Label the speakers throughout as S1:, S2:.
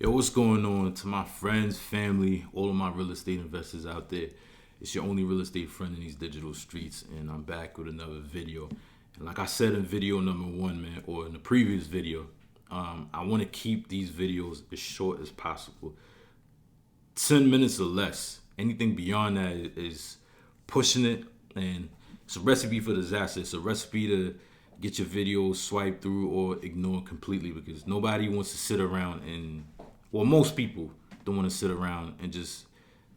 S1: Yo, what's going on to my friends, family, all of my real estate investors out there? It's your only real estate friend in these digital streets, and I'm back with another video. And like I said in video number one, man, or in the previous video, I want to keep these videos as short as possible. 10 minutes or less. Anything beyond that is pushing it, and it's a recipe for disaster. It's a recipe to get your videos swiped through or ignored completely because nobody wants to sit around and, well, most people don't want to sit around and just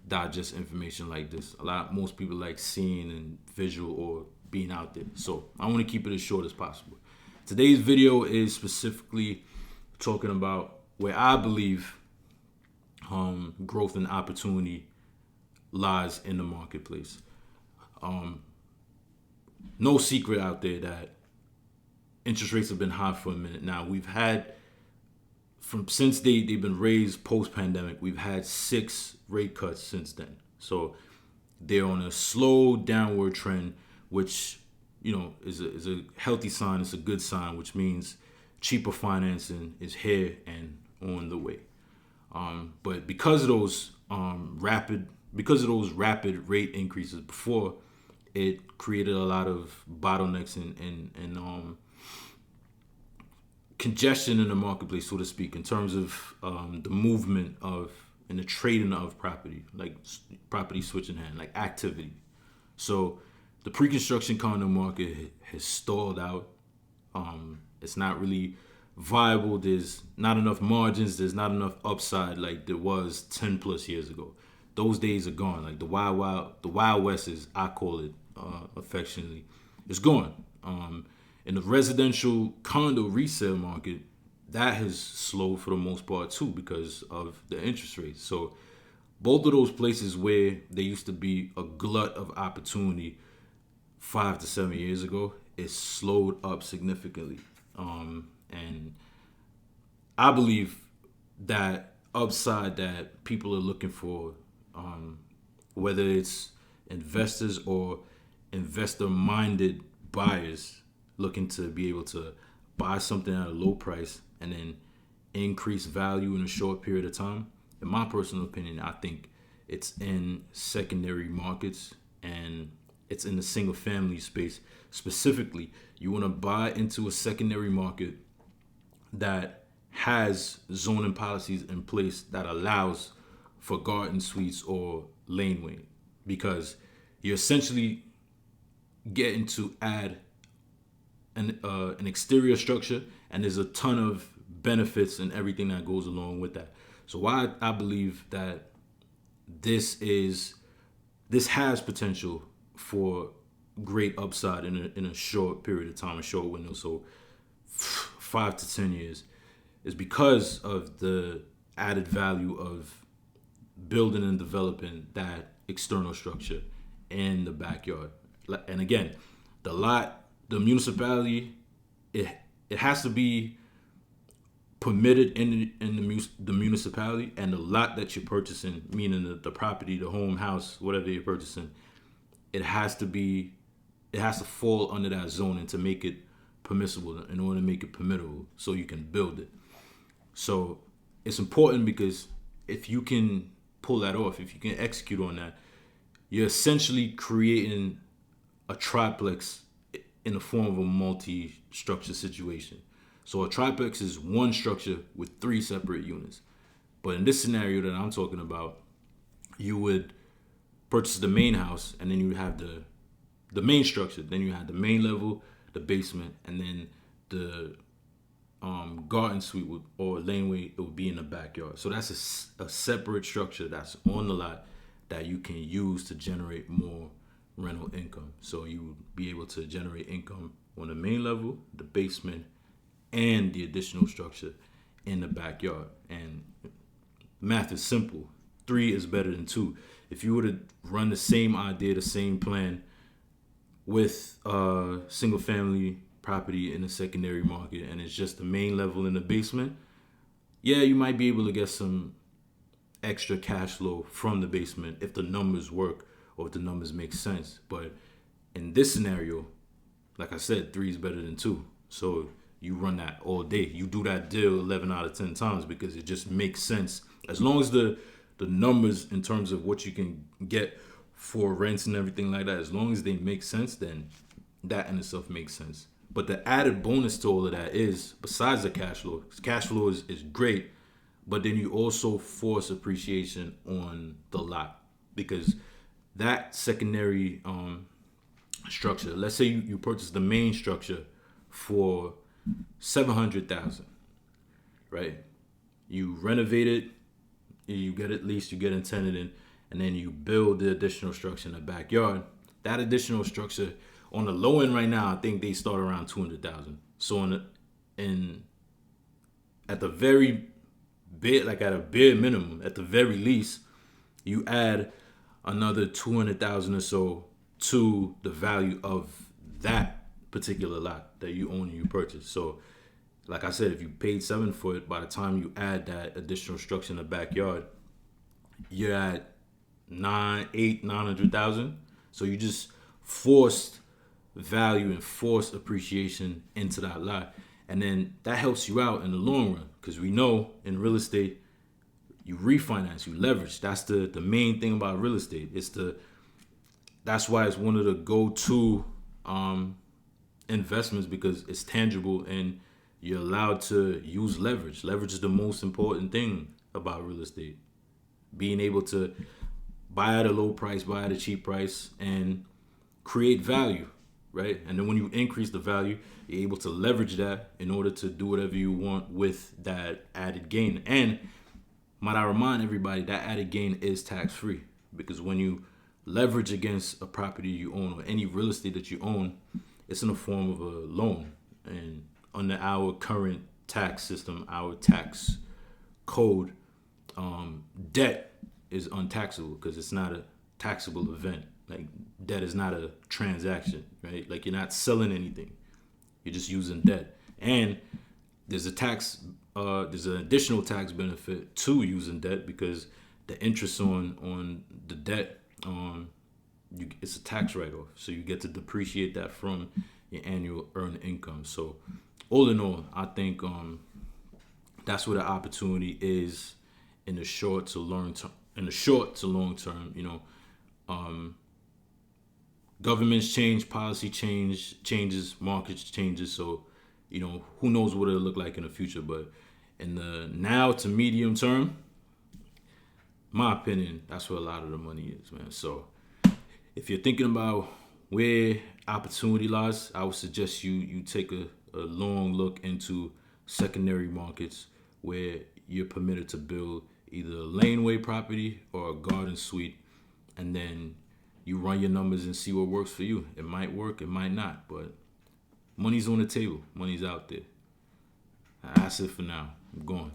S1: digest information like this. Most people like seeing and visual or being out there. So I want to keep it as short as possible. Today's video is specifically talking about where I believe growth and opportunity lies in the marketplace. No secret out there that interest rates have been high for a minute now. We've had since they've been raised post-pandemic, we've had 6 rate cuts since then. So they're on a slow downward trend, which is a healthy sign. It's a good sign, which means cheaper financing is here and on the way. But because of those rapid rate increases before, it created a lot of bottlenecks and congestion in the marketplace, so to speak, in terms of the movement of and the trading of property, like property switching hand, like activity. So the pre-construction condo market has stalled out. It's not really viable. There's not enough margins. There's not enough upside like there was 10 plus years ago. Those days are gone. Like the wild west, as I call it affectionately, it's gone. In the residential condo resale market, that has slowed for the most part too because of the interest rates. So both of those places where there used to be a glut of opportunity 5 to 7 years ago, it's slowed up significantly. And I believe that upside that people are looking for, whether it's investors or investor-minded buyers looking to be able to buy something at a low price and then increase value in a short period of time. In my personal opinion, I think it's in secondary markets and it's in the single family space. Specifically, you want to buy into a secondary market that has zoning policies in place that allows for garden suites or laneway, because you're essentially getting to add an exterior structure, and there's a ton of benefits and everything that goes along with that. So why I believe that this has potential for great upside in a short period of time, a short window, so 5 to 10 years, is because of the added value of building and developing that external structure in the backyard. And again, the municipality, it has to be permitted in the municipality, and the lot that you're purchasing, meaning the property, the home, house, whatever you're purchasing, it has to fall under that zoning to make it permissible, in order to make it permittable so you can build it. So it's important because if you can pull that off, if you can execute on that, you're essentially creating a triplex in the form of a multi-structure situation. So a triplex is one structure with 3 separate units. But in this scenario that I'm talking about, you would purchase the main house, and then you would have the main structure. Then you have the main level, the basement, and then the garden suite or laneway, it would be in the backyard. So that's a separate structure that's on the lot that you can use to generate more rental income. So you would be able to generate income on the main level, the basement, and the additional structure in the backyard. And math is simple. 3 is better than 2. If you were to run the same idea, the same plan with single family property in the secondary market, and it's just the main level in the basement, yeah, you might be able to get some extra cash flow from the basement if the numbers work or if the numbers make sense. But in this scenario, like I said, 3 is better than 2. So you run that all day. You do that deal 11 out of 10 times because it just makes sense. As long as the numbers in terms of what you can get for rents and everything like that, as long as they make sense, then that in itself makes sense. But the added bonus to all of that is, besides the cash flow is great, but then you also force appreciation on the lot, because that secondary structure, let's say you purchase the main structure for 700,000, right? You renovate it, you get it leased, you get it tenanted, and then you build the additional structure in the backyard. That additional structure on the low end right now, I think they start around 200,000. So at the very bit, like at a bare minimum, at the very least, you add another 200,000 or so to the value of that particular lot that you own and you purchase. So, like I said, if you paid 7 for it, by the time you add that additional structure in the backyard, you're at 900,000. So you just forced value and forced appreciation into that lot, and then that helps you out in the long run, because we know in real estate you refinance, you leverage. That's the main thing about real estate. That's why it's one of the go-to investments, because it's tangible and you're allowed to use leverage. Leverage is the most important thing about real estate. Being able to buy at a low price, buy at a cheap price, and create value, right? And then when you increase the value, you're able to leverage that in order to do whatever you want with that added gain. And might I remind everybody, that added gain is tax-free, because when you leverage against a property you own or any real estate that you own, it's in the form of a loan. And under our current tax system, our tax code, debt is untaxable because it's not a taxable event. Like, debt is not a transaction, right? Like, you're not selling anything. You're just using debt. And there's there's an additional tax benefit to using debt, because the interest on the debt, it's a tax write-off. So you get to depreciate that from your annual earned income. So all in all, I think that's where the opportunity is in the short to long term. Governments change, policy changes, markets changes. So, who knows what it'll look like in the future. But in the now to medium term, my opinion, that's where a lot of the money is, man. So if you're thinking about where opportunity lies, I would suggest you take a long look into secondary markets where you're permitted to build either a laneway property or a garden suite, and then you run your numbers and see what works for you. It might work, it might not, but money's on the table. Money's out there. That's it for now. I'm going.